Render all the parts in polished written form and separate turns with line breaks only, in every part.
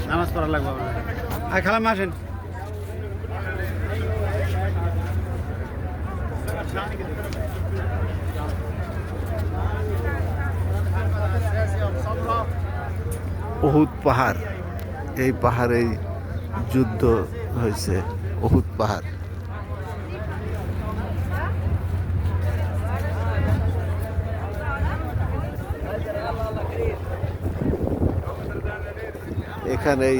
নামাজ পড়া লাগবে আর খালাম আসেন।
উহুদ পাহাড়, এই পাহাড়েই যুদ্ধ হয়েছে। উহুদ পাহাড় এখানেই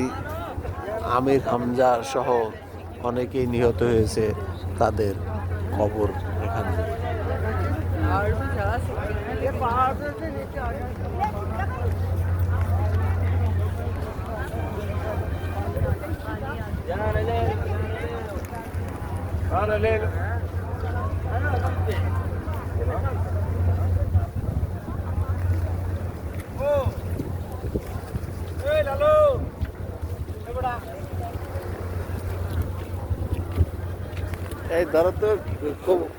আমির হামজা সহ অনেকেই নিহত হয়েছে, তাদের কবর এখানে। এই ধরো তো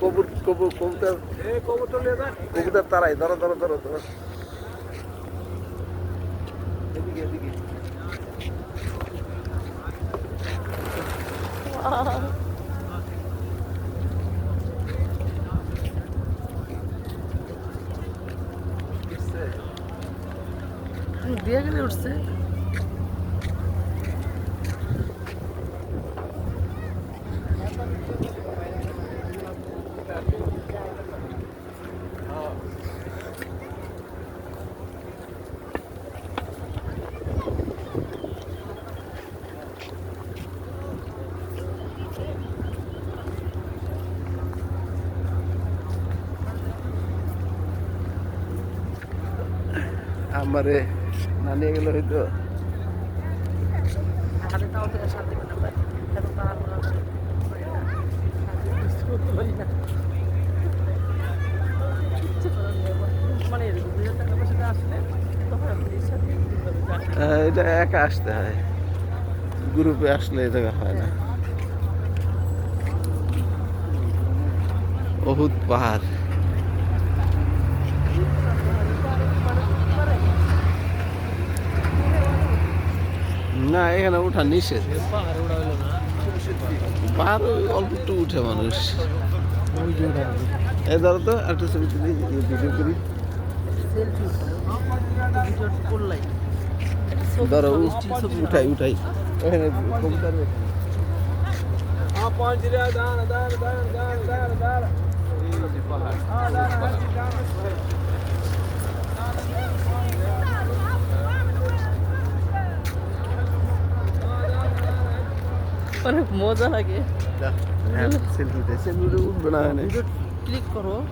কবুতর তারাই ধরো ধরো ধরো ধরো।
দিয়ে গেলে উঠছে।
আমারে না নিয়ে গেলে হয়তো। এটা একা আসতে হয়, গ্রুপে আসলে এটা হয় না। উহুদ পাহাড় না, এখানে ওঠা নিষেধ। পাহাড় অল্প একটু উঠে মানুষ। এই ধরো তো একটা ছবি তুলি, ভিডিও করি। ধরো উঠাই উঠাই এখানে কবুতর।
অনেক মজা লাগে।
সেলফি উঠবে না,
ক্লিক করো।